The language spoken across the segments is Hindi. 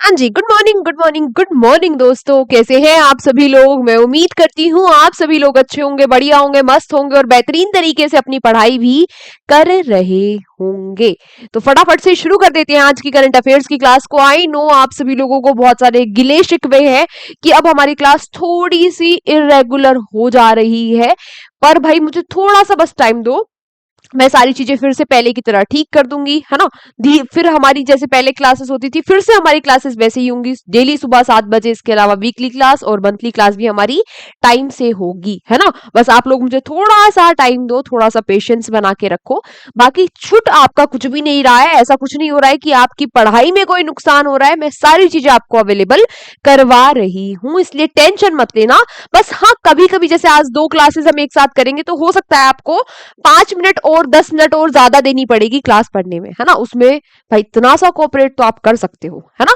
हाँ जी, good morning good morning good morning दोस्तों, कैसे हैं आप सभी लोग। मैं उम्मीद करती हूँ आप सभी लोग अच्छे होंगे, बढ़िया होंगे, मस्त होंगे और बेहतरीन तरीके से अपनी पढ़ाई भी कर रहे होंगे। तो फटाफट से शुरू कर देते हैं आज की करंट अफेयर्स की क्लास को। आई नो आप सभी लोगों को बहुत सारे गिले शिकवे हैं कि अब हमारी क्लास थोड़ी सी इरेगुलर हो जा रही है, पर भाई मुझे थोड़ा सा बस टाइम दो, मैं सारी चीजें फिर से पहले की तरह ठीक कर दूंगी, है ना। फिर हमारी जैसे पहले क्लासेस होती थी, फिर से हमारी क्लासेस वैसे ही होंगी, डेली सुबह 7 बजे। इसके अलावा वीकली क्लास और मंथली क्लास भी हमारी टाइम से होगी, है ना। बस आप लोग मुझे थोड़ा सा टाइम दो, थोड़ा सा पेशेंस बना के रखो। बाकी छूट आपका कुछ भी नहीं रहा है, ऐसा कुछ नहीं हो रहा है कि आपकी पढ़ाई में कोई नुकसान हो रहा है। मैं सारी चीजें आपको अवेलेबल करवा रही हूँ, इसलिए टेंशन मत लेना। बस हाँ, कभी कभी जैसे आज 2 क्लासेस हम एक साथ करेंगे तो हो सकता है आपको 5 मिनट और 10 मिनट और ज्यादा देनी पड़ेगी क्लास पढ़ने में, है ना। उसमें भाई इतना सा कोऑपरेट तो आप कर सकते हो, है ना।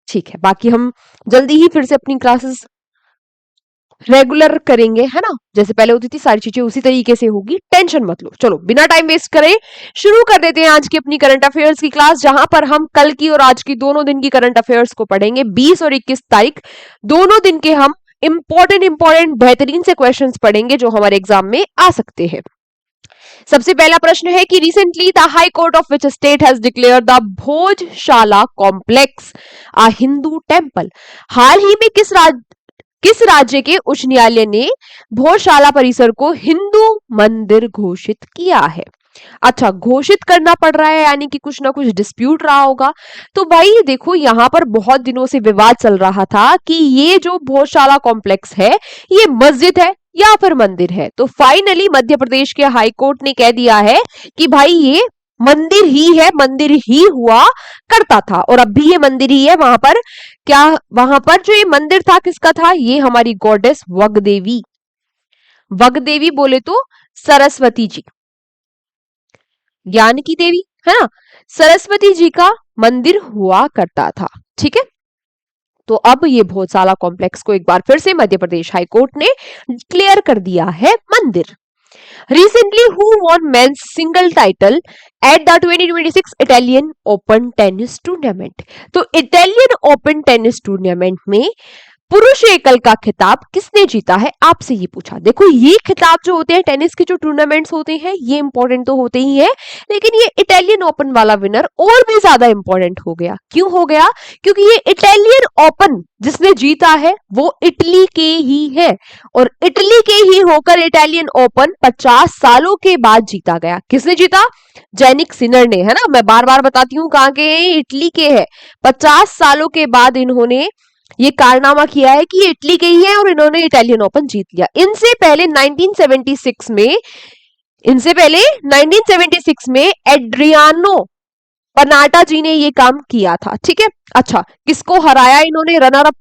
ठीक है, बाकी हम जल्दी ही फिर से अपनी क्लासेस रेगुलर करेंगे, है ना। जैसे पहले होती थी सारी चीजें उसी तरीके से होगी, टेंशन मत लो। चलो बिना टाइम वेस्ट करे शुरू कर देते हैं आज की अपनी करंट अफेयर्स की क्लास, जहां पर हम कल की और आज की दोनों दिन की करंट अफेयर्स को पढ़ेंगे। 20 और 21 तारीख दोनों दिन के हम इंपॉर्टेंट बेहतरीन से क्वेश्चंस पढ़ेंगे जो हमारे एग्जाम में आ सकते हैं। सबसे पहला प्रश्न है कि recently the high court of which state has declare the Bhojshala complex a Hindu temple. हाल ही में किस राज्य के उच्च न्यायालय ने भोजशाला परिसर को हिंदू मंदिर घोषित किया है। अच्छा, घोषित करना पड़ रहा है यानी कि कुछ ना कुछ डिस्प्यूट रहा होगा। तो भाई देखो, यहाँ पर बहुत दिनों से विवाद चल रहा था कि ये जो भोजशाला कॉम्प्लेक्स है ये मस्जिद है या फिर मंदिर है। तो फाइनली मध्य प्रदेश के हाई कोर्ट ने कह दिया है कि भाई ये मंदिर ही है, मंदिर ही हुआ करता था और अब भी ये मंदिर ही है। वहां पर जो ये मंदिर था किसका था, ये हमारी गॉडेस वगदेवी, वगदेवी बोले तो सरस्वती जी, ज्ञान की देवी, है ना। सरस्वती जी का मंदिर हुआ करता था, ठीक है। तो अब ये भोजशाला कॉम्प्लेक्स को एक बार फिर से मध्य प्रदेश हाई कोर्ट ने क्लियर कर दिया है मंदिर। Recently, who won men's single title at the 2026 Italian Open Tennis Tournament? तो इटालियन ओपन टेनिस टूर्नामेंट में पुरुष एकल का खिताब किसने जीता है, आपसे ये पूछा। देखो, ये खिताब जो होते हैं टेनिस के जो टूर्नामेंट्स होते हैं ये इंपॉर्टेंट तो होते ही है, लेकिन ये इटालियन ओपन वाला विनर और भी ज्यादा इंपॉर्टेंट हो गया। क्यों हो गया? क्योंकि ये इटालियन ओपन जिसने जीता है वो इटली के ही है और इटली के ही होकर इटालियन ओपन 50 सालों के बाद जीता गया। किसने जीता? जैनिक सिनर ने, है ना। मैं बार बार बताती हूँ कहाँ के, इटली के है। 50 सालों के बाद इन्होंने ये कारनामा किया है कि ये इटली के ही है और इन्होंने इटालियन ओपन जीत लिया। इनसे पहले 1976 में एड्रियानो पनाटा जी ने ये काम किया था, ठीक है। अच्छा, किसको हराया इन्होंने? रनर अप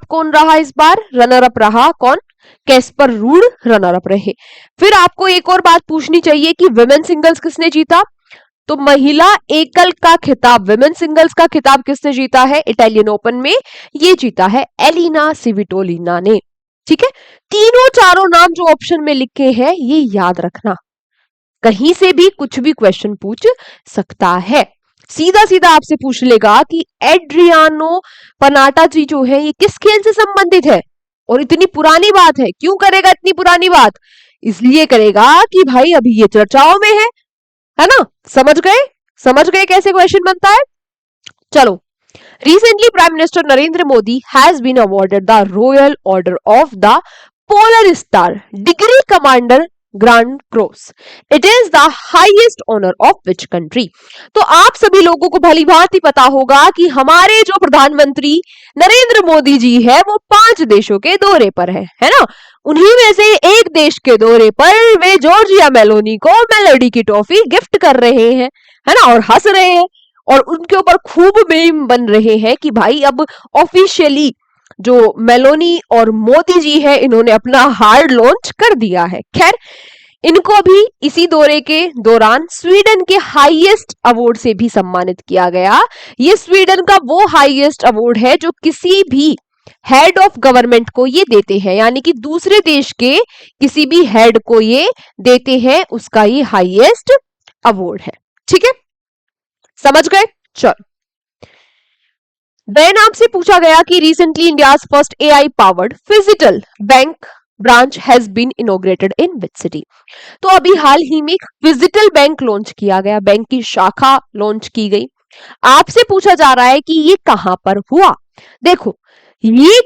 कौन रहा? इस बार रनर अप रहा कौन? कैस्पर रूड रनर अप रहे। फिर आपको एक और बात पूछनी चाहिए कि विमेन सिंगल्स किसने जीता। तो महिला एकल का खिताब, विमेन सिंगल्स का खिताब किसने जीता है इटालियन ओपन में? ये जीता है एलिना सिविटोलिना ने, ठीक है। तीनों चारों नाम जो ऑप्शन में लिखे हैं ये याद रखना, कहीं से भी कुछ भी क्वेश्चन पूछ सकता है। सीधा सीधा आपसे पूछ लेगा कि एड्रियानो पनाटा जी जो है ये किस खेल से संबंधित है, और इतनी पुरानी बात है। क्यों करेगा इतनी पुरानी बात? इसलिए करेगा कि भाई अभी ये चर्चाओं में है ना। समझ गए कैसे क्वेश्चन बनता है। चलो, recently prime minister Narendra Modi has been awarded the royal order of the polar star degree commander grand cross. It is the highest honour of which country. तो आप सभी लोगों को भली भांति पता होगा कि हमारे जो प्रधानमंत्री नरेंद्र मोदी जी है वो 5 देशों के दौरे पर है ना। उन्हीं में से एक देश के दौरे पर वे जॉर्जिया मेलोनी को मेलोडी की टॉफी गिफ्ट कर रहे हैं, है ना, और हंस रहे हैं और उनके ऊपर खूब मीम बन रहे हैं कि भाई अब ऑफिशियली जो मेलोनी और मोदी जी है इन्होंने अपना हार्ड लॉन्च कर दिया है। खैर, इनको भी इसी दौरे के दौरान स्वीडन के हाईएस्ट अवार्ड से भी सम्मानित किया गया। ये स्वीडन का वो हाईएस्ट अवार्ड है जो किसी भी हेड ऑफ गवर्नमेंट को ये देते हैं, यानी कि दूसरे देश के किसी भी हेड को ये देते हैं, उसका ये हाईएस्ट अवार्ड है, ठीक है। समझ गए? चलो, देन आपसे पूछा गया कि recently India's first AI powered physical bank branch has been inaugurated in which city. तो अभी हाल ही में एक फिजिकल बैंक लॉन्च किया गया, बैंक की शाखा लॉन्च की गई। आपसे पूछा जा रहा है कि ये कहां पर हुआ। देखो, ये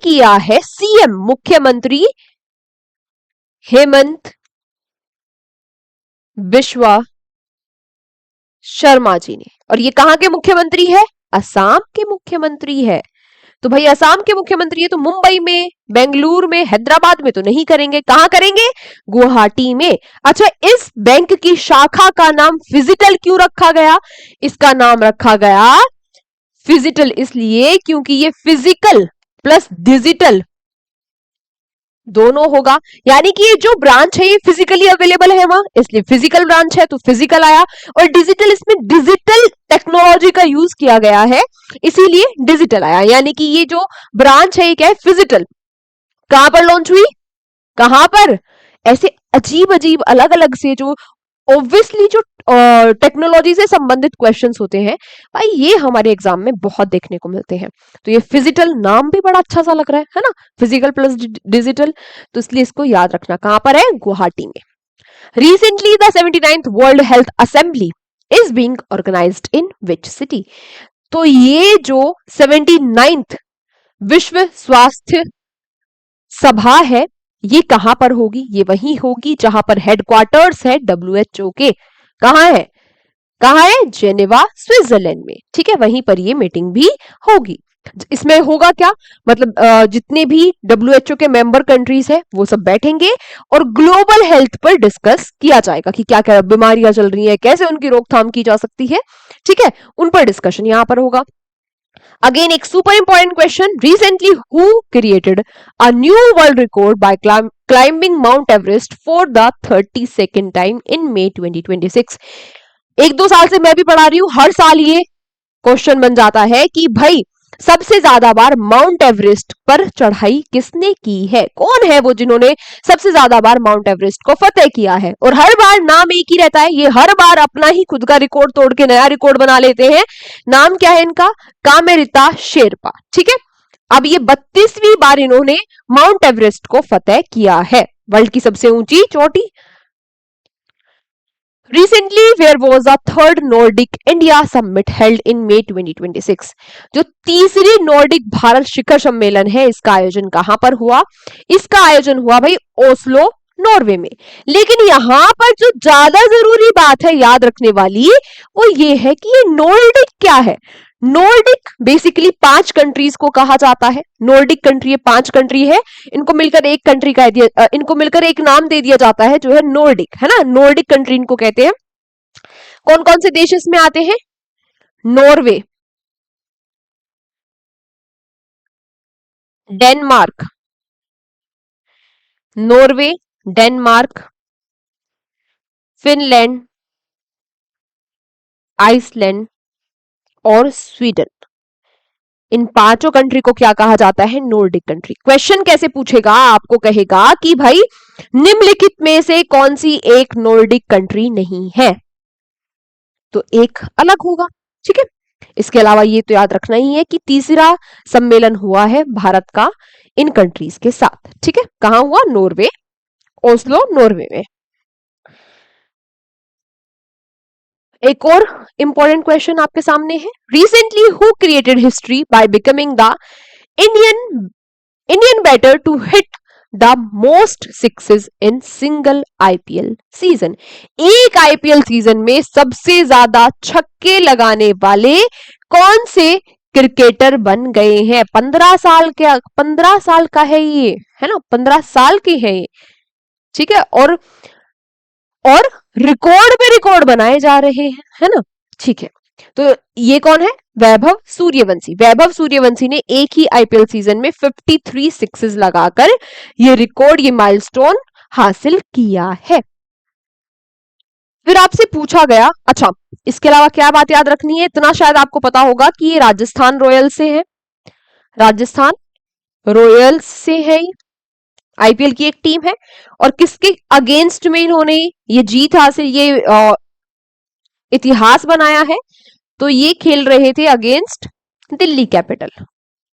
किया है सीएम मुख्यमंत्री हेमंत बिश्वा शर्मा जी ने। और ये कहां के मुख्यमंत्री है? असम के मुख्यमंत्री है। तो भाई असम के मुख्यमंत्री है तो मुंबई में, बेंगलुरु में, हैदराबाद में तो नहीं करेंगे, कहां करेंगे? गुवाहाटी में। अच्छा, इस बैंक की शाखा का नाम फिजिकल क्यों रखा गया? इसका नाम रखा गया फिजिकल इसलिए क्योंकि ये फिजिकल प्लस डिजिटल दोनों होगा, यानी कि ये जो ब्रांच है ये फिजिकली अवेलेबल है वहां, इसलिए फिजिकल ब्रांच है तो फिजिकल आया। और डिजिटल, इसमें डिजिटल टेक्नोलॉजी का यूज किया गया है इसीलिए डिजिटल आया, यानी कि ये जो ब्रांच है ये क्या है? फिजिकल। कहां पर लॉन्च हुई? कहां पर? ऐसे अजीब अजीब अलग अलग से जो ऑब्वियसली जो टेक्नोलॉजी से संबंधित क्वेश्चंस होते हैं भाई, ये हमारे एग्जाम में बहुत देखने को मिलते हैं। तो ये फिजिकल नाम भी बड़ा अच्छा सा लग रहा है ना, फिजिकल प्लस डिजिटल, तो इसलिए इसको याद रखना। कहां पर है? गुवाहाटी में। Recently the 79th world health assembly is being organised in which city. तो ये जो 79th विश्व स्वास्थ्य सभा है ये कहां पर होगी? ये वहीं होगी जहां पर हेडक्वार्टर्स है डब्ल्यूएचओ के। कहां है? कहां है? जेनेवा, स्विट्जरलैंड में। ठीक है, वहीं पर ये मीटिंग भी होगी। इसमें होगा क्या? मतलब जितने भी डब्ल्यूएचओ के मेंबर कंट्रीज है वो सब बैठेंगे और ग्लोबल हेल्थ पर डिस्कस किया जाएगा कि क्या क्या बीमारियां चल रही हैं, कैसे उनकी रोकथाम की जा सकती है। ठीक है, उन पर डिस्कशन यहां पर होगा। Again, एक super important question. Recently, who created a new world record by climbing Mount Everest for the 32nd time in May 2026? एक दो साल से मैं भी पढ़ा रही हूं, हर साल ये क्वेश्चन बन जाता है कि भाई सबसे ज्यादा बार माउंट एवरेस्ट पर चढ़ाई किसने की है? कौन है वो जिन्होंने सबसे ज्यादा बार माउंट एवरेस्ट को फतेह किया है? और हर बार नाम एक ही रहता है, ये हर बार अपना ही खुद का रिकॉर्ड तोड़ के नया रिकॉर्ड बना लेते हैं। नाम क्या है इनका? कामेरिता शेरपा। ठीक है, अब ये 32वीं बार इन्होंने माउंट एवरेस्ट को फतेह किया है, वर्ल्ड की सबसे ऊंची चोटी। Recently, where was the third Nordic India Summit held in May 2026? जो तीसरी नॉर्डिक भारत शिखर सम्मेलन है इसका आयोजन कहां पर हुआ? इसका आयोजन हुआ भाई ओस्लो, नॉर्वे में। लेकिन यहां पर जो ज्यादा जरूरी बात है याद रखने वाली वो ये है कि ये नॉर्डिक क्या है? नॉर्डिक बेसिकली 5 कंट्रीज को कहा जाता है। नॉर्डिक कंट्री 5 कंट्री है, इनको मिलकर एक कंट्री का इनको मिलकर एक नाम दे दिया जाता है जो है नॉर्डिक, है ना। नॉर्डिक कंट्री इनको कहते हैं। कौन कौन से देश इसमें आते हैं? Norway, Denmark, Norway, Denmark, Finland, Iceland और स्वीडन। इन पांचों कंट्री को क्या कहा जाता है? Nordic country. क्वेश्चन कैसे पूछेगा? आपको कहेगा कि भाई निम्नलिखित में से कौन सी एक नॉर्डिक कंट्री नहीं है, तो एक अलग होगा। ठीक है, इसके अलावा ये तो याद रखना ही है कि तीसरा सम्मेलन हुआ है भारत का इन कंट्रीज के साथ। ठीक है, कहां हुआ? नॉर्वे, ओस्लो, नॉर्वे में। एक और इंपॉर्टेंट क्वेश्चन आपके सामने है। Recently who created history by becoming the Indian Indian batter to hit the most sixes in single IPL season? एक आईपीएल सीजन में सबसे ज्यादा छक्के लगाने वाले कौन से क्रिकेटर बन गए हैं? 15 साल का है ये, है ना, 15 साल के है ये। ठीक है, और रिकॉर्ड पे रिकॉर्ड बनाए जा रहे हैं, है ना। ठीक है, तो ये कौन है? वैभव सूर्यवंशी। वैभव सूर्यवंशी ने एक ही आईपीएल सीजन में 53 सिक्सेस लगाकर ये रिकॉर्ड, ये माइलस्टोन हासिल किया है। फिर आपसे पूछा गया, अच्छा इसके अलावा क्या बात याद रखनी है? इतना शायद आपको पता होगा कि ये राजस्थान रॉयल्स से है, राजस्थान रॉयल्स से है, आईपीएल की एक टीम है। और किसके अगेंस्ट में इन्होंने ये जीत हासिल, ये इतिहास बनाया है? तो ये खेल रहे थे against Delhi capital.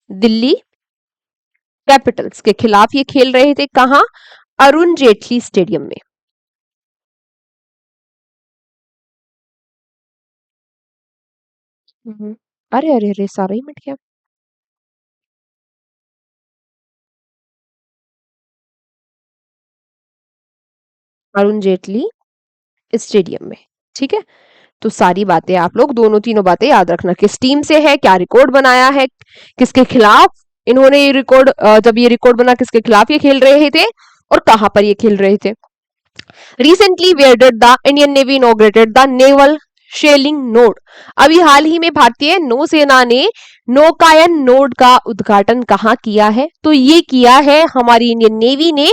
Delhi Capitals के खिलाफ ये खेल रहे थे, कहां? अरुण जेटली स्टेडियम में। अरे अरे अरे, सारा ही मिट गया। अरुण जेटली स्टेडियम में, ठीक है। तो सारी बातें आप लोग दोनों तीनों बातें याद रखना, किस टीम से है, क्या रिकॉर्ड बनाया है, किसके खिलाफ इन्होंने ये रिकॉर्ड, जब ये रिकॉर्ड बना किसके खिलाफ ये खेल रहे थे और कहां पर ये खेल रहे थे। Recently where did the Indian navy inaugurated the naval shelling node. अभी हाल ही में भारतीय नौसेना ने नौकायन नोड का उद्घाटन कहां किया है? तो ये किया है हमारी इंडियन नेवी ने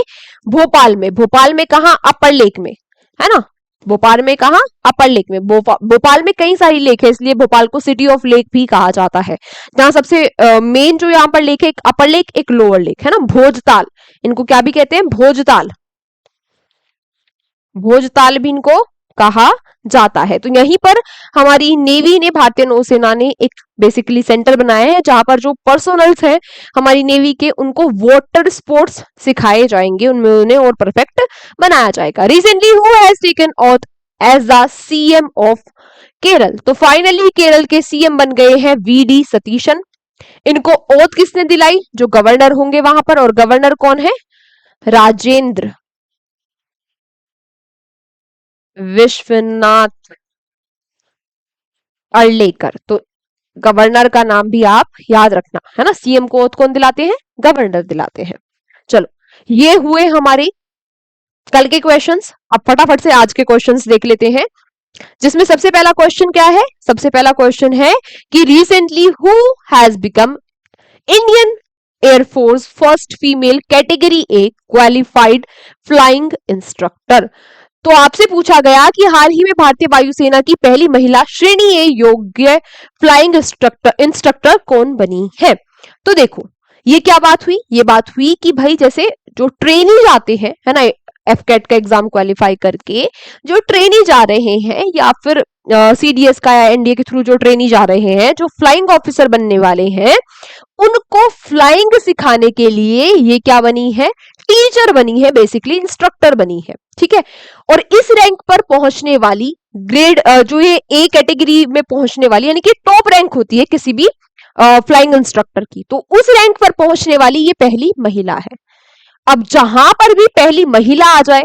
भोपाल में। भोपाल में कहां? अपर लेक में, है ना। भोपाल में कहा? अपर लेक में। भोपाल में कई सारी लेक है, इसलिए भोपाल को सिटी ऑफ लेक भी कहा जाता है। जहां सबसे मेन जो यहाँ पर लेक है, एक अपर लेक एक लोअर लेक, है ना। भोजताल, इनको क्या भी कहते हैं? भोजताल। भोजताल भी इनको कहा जाता है। तो यहीं पर हमारी नेवी ने, भारतीय नौसेना ने एक बेसिकली सेंटर बनाया है जहां पर जो पर्सनल्स हैं हमारी नेवी के, उनको वाटर स्पोर्ट्स सिखाए जाएंगे, उनमें उन्हें और परफेक्ट बनाया जाएगा। Recently who has taken oath as the CM of Kerala? तो फाइनली केरल के सीएम बन गए हैं वीडी सतीशन। इनको ओथ किसने दिलाई? जो गवर्नर होंगे वहां पर, और गवर्नर कौन है? राजेंद्र विश्वनाथ अर्लेकर। तो गवर्नर का नाम भी आप याद रखना, है ना। सीएम को ओथ कौन दिलाते हैं? गवर्नर दिलाते हैं। चलो, ये हुए हमारे कल के क्वेश्चंस। अब फटाफट से आज के क्वेश्चंस देख लेते हैं, जिसमें सबसे पहला क्वेश्चन क्या है? सबसे पहला क्वेश्चन है कि recently who has become Indian air force first female category A qualified flying instructor. तो आपसे पूछा गया कि हाल ही में भारतीय वायुसेना की पहली महिला श्रेणी ए योग्य फ्लाइंग इंस्ट्रक्टर कौन बनी है? तो देखो, ये क्या बात हुई? ये बात हुई कि भाई जैसे जो ट्रेनी जाते हैं, है ना, एफकेट का एग्जाम क्वालिफाई करके जो ट्रेनी जा रहे हैं, या फिर सीडीएस का या एनडीए के थ्रू जो ट्रेनी जा रहे हैं, जो फ्लाइंग ऑफिसर बनने वाले हैं, उनको फ्लाइंग सिखाने के लिए ये क्या बनी है? टीचर बनी है, बेसिकली इंस्ट्रक्टर बनी है, ठीक है। और इस रैंक पर पहुंचने वाली ग्रेड, जो ये ए कैटेगरी में पहुंचने वाली, यानी कि टॉप रैंक होती है किसी भी फ्लाइंग इंस्ट्रक्टर की, तो उस रैंक पर पहुंचने वाली ये पहली महिला है। अब जहां पर भी पहली महिला आ जाए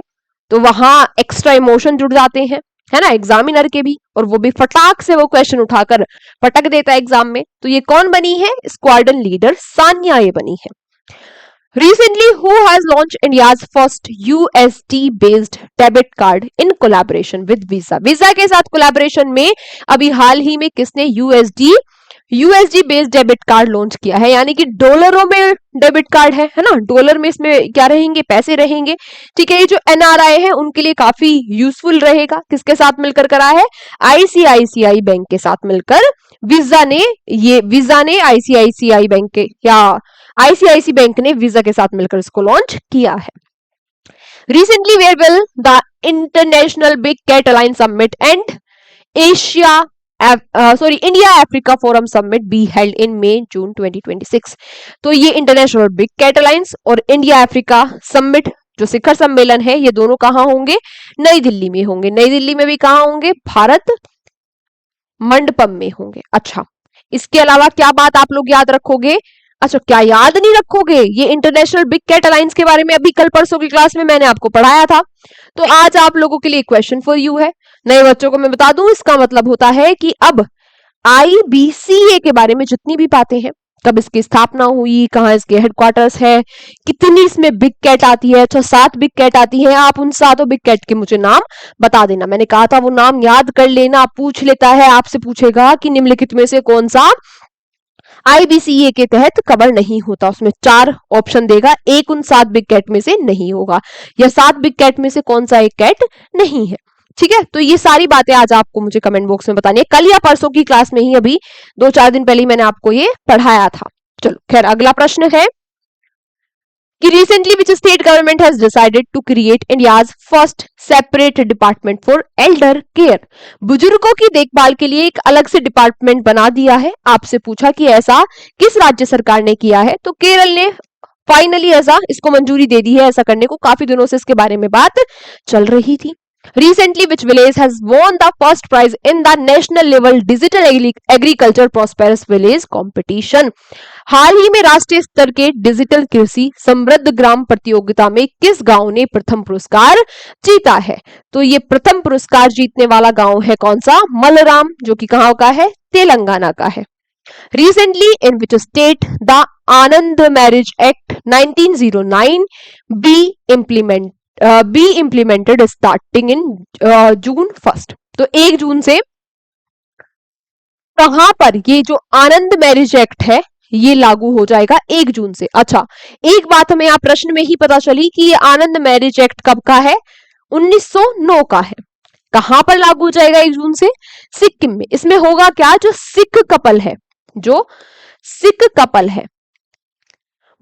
तो वहां एक्स्ट्रा इमोशन जुड़ जाते हैं, है ना, एग्जामिनर के भी, और वो भी फटाक से वो क्वेश्चन उठाकर पटक देता है एग्जाम में। तो ये कौन बनी है? स्क्वाड्रन लीडर सानिया ये बनी है। Recently, who has launched India's first USD based debit card in collaboration with Visa? Visa के साथ कोलैबोरेशन में अभी हाल ही में किसने USD based debit card launch किया है? यानी कि डॉलरों में डेबिट कार्ड है ना। डॉलर में इसमें क्या रहेंगे? पैसे रहेंगे, ठीक है। ये जो एनआरआई है उनके लिए काफी यूजफुल रहेगा। किसके साथ मिलकर करा है? आईसीआईसीआई बैंक के साथ मिलकर वीजा ने आईसीआईसीआई बैंक के, या आईसीआईसी बैंक ने वीजा के साथ मिलकर इसको लॉन्च किया है। Recently where will the international big cat alliance summit and India Africa forum summit be held in May June 2026। तो ये इंटरनेशनल बिग कैट अलायंस और इंडिया अफ्रीका समिट जो शिखर सम्मेलन है, ये दोनों कहां होंगे? नई दिल्ली में होंगे। नई दिल्ली में भी कहां होंगे? भारत मंडपम में होंगे। अच्छा, इसके अलावा क्या बात आप लोग याद रखोगे? अच्छा, क्या याद नहीं रखोगे? ये इंटरनेशनल बिग कैट अलायंस के बारे में अभी कल परसों की क्लास में मैंने आपको पढ़ाया था। तो आज आप लोगों के लिए क्वेश्चन फॉर यू है। नए बच्चों को मैं बता दूं, इसका मतलब होता है कि अब आईबीसीए के बारे में जितनी भी बातें हैं, कब इसकी स्थापना हुई, कहाँ इसके हेडक्वार्टर्स है, कितनी इसमें बिग कैट आती है, अच्छा 7 बिग कैट आती है, आप उन 7 बिग कैट के मुझे नाम बता देना। मैंने कहा था वो नाम याद कर लेना। पूछ लेता है, आपसे पूछेगा कि निम्नलिखित में से कौन सा आईबीसीए के तहत कवर नहीं होता। उसमें 4 ऑप्शन देगा, एक उन 7 बिग कैट में से नहीं होगा, या 7 बिग कैट में से कौन सा एक कैट नहीं है, ठीक है। तो ये सारी बातें आज आपको मुझे कमेंट बॉक्स में बतानी है। कल या परसों की क्लास में ही, अभी 2-4 दिन पहले ही मैंने आपको ये पढ़ाया था। चलो खैर, अगला प्रश्न है कि recently which state government has decided to create India's first separate department for elder care। बुजुर्गों की देखभाल के लिए एक अलग से डिपार्टमेंट बना दिया है। आपसे पूछा कि ऐसा किस राज्य सरकार ने किया है, तो केरल ने फाइनली ऐसा इसको मंजूरी दे दी है ऐसा करने को। काफी दिनों से इसके बारे में बात चल रही थी। Recently, which village has won the first prize in the national level digital agriculture prosperous village competition? हाल ही में राष्ट्रीय स्तर के डिजिटल कृषि समृद्ध ग्राम प्रतियोगिता में किस गांव ने प्रथम पुरस्कार जीता है? तो ये प्रथम पुरस्कार जीतने वाला गांव है कौन सा? मलराम, जो कि कहां का है? तेलंगाना का है। Recently, in which state the Anand Marriage Act 1909 be implemented starting in June 1st। तो 1 जून से कहां पर ये जो आनंद मैरिज एक्ट है ये लागू हो जाएगा 1 जून से। अच्छा, एक बात हमें यहाँ प्रश्न में ही पता चली कि ये आनंद मैरिज एक्ट कब का है? 1909 का है। कहां पर लागू हो जाएगा 1 जून से? सिक्किम में। इसमें होगा क्या? जो सिख कपल है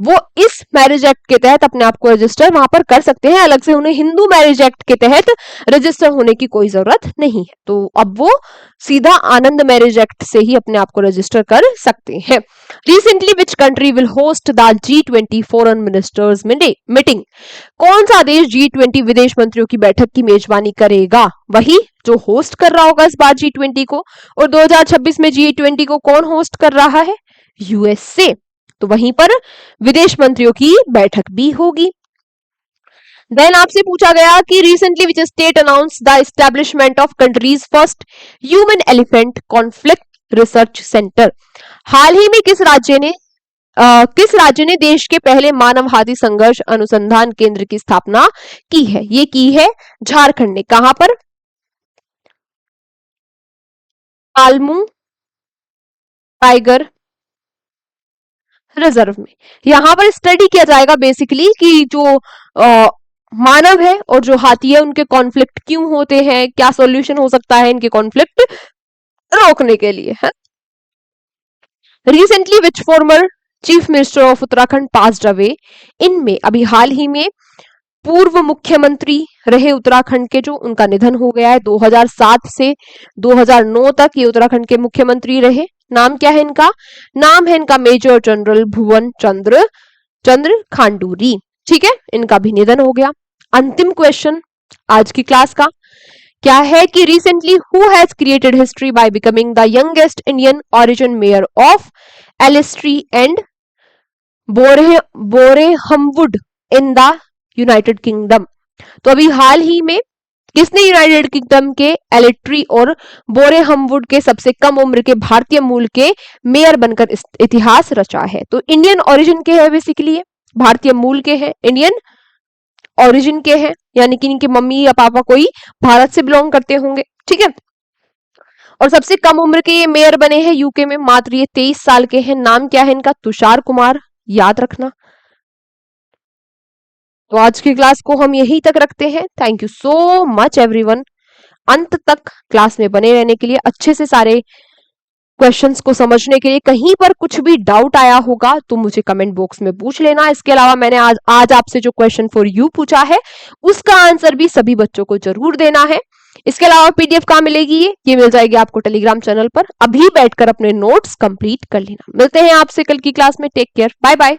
वो इस मैरिज एक्ट के तहत अपने आप को रजिस्टर वहां पर कर सकते हैं। अलग से उन्हें हिंदू मैरिज एक्ट के तहत रजिस्टर होने की कोई जरूरत नहीं है। तो अब वो सीधा आनंद मैरिज एक्ट से ही अपने आप को रजिस्टर कर सकते हैं। Recently which country will host the G20 foreign ministers meeting? कौन सा देश G20 विदेश मंत्रियों की बैठक की मेजबानी करेगा? वही जो होस्ट कर रहा होगा इस बार G20 को। और 2026 में G20 को कौन होस्ट कर रहा है? USA। तो वहीं पर विदेश मंत्रियों की बैठक भी होगी। देन आपसे पूछा गया कि recently which state announce the establishment of country's first human elephant conflict research centre? हाल ही में किस राज्य ने देश के पहले मानव हाथी संघर्ष अनुसंधान केंद्र की स्थापना की है? ये की है झारखंड ने। कहां पर? पालमू टाइगर रिजर्व में। यहां पर स्टडी किया जाएगा बेसिकली कि जो मानव है और जो हाथी है उनके कॉन्फ्लिक्ट क्यों होते हैं, क्या सॉल्यूशन हो सकता है इनके कॉन्फ्लिक्ट रोकने के लिए है। Recently which former chief minister of Uttarakhand passed away? इनमें अभी हाल ही में पूर्व मुख्यमंत्री रहे उत्तराखंड के, जो उनका निधन हो गया है। 2007 से 2009 तक ये उत्तराखंड के मुख्यमंत्री रहे। नाम क्या है इनका? नाम है इनका मेजर जनरल भुवन चंद्र खांडूरी। ठीक है, इनका भी निधन हो गया। अंतिम क्वेश्चन आज की क्लास का क्या है कि recently who has created history by becoming the youngest Indian origin mayor of Elstree and Borehamwood in the United Kingdom? तो अभी हाल ही में किसने यूनाइटेड किंगडम के एलिट्री और बोरेहमवुड के सबसे कम उम्र के भारतीय मूल के मेयर बनकर इतिहास रचा है? तो इंडियन ओरिजिन के हैं बेसिकली, भारतीय मूल के हैं, इंडियन ओरिजिन के हैं, यानी कि इनके मम्मी या पापा कोई भारत से बिलोंग करते होंगे। ठीक है, और सबसे कम उम्र के ये मेयर बने हैं यूके में। मात्र ये 23 साल के हैं। नाम क्या है इनका? तुषार कुमार, याद रखना। तो आज की क्लास को हम यहीं तक रखते हैं। Thank you so much everyone, अंत तक क्लास में बने रहने के लिए, अच्छे से सारे क्वेश्चंस को समझने के लिए। कहीं पर कुछ भी डाउट आया होगा तो मुझे कमेंट बॉक्स में पूछ लेना। इसके अलावा मैंने आज आपसे जो क्वेश्चन फॉर यू पूछा है उसका आंसर भी सभी बच्चों को जरूर देना है। इसके अलावा पीडीएफ कहाँ मिलेगी? ये मिल जाएगी आपको टेलीग्राम चैनल पर। अभी बैठकर अपने नोट्स कंप्लीट कर लेना। मिलते हैं आपसे कल की क्लास में। Take care, bye bye.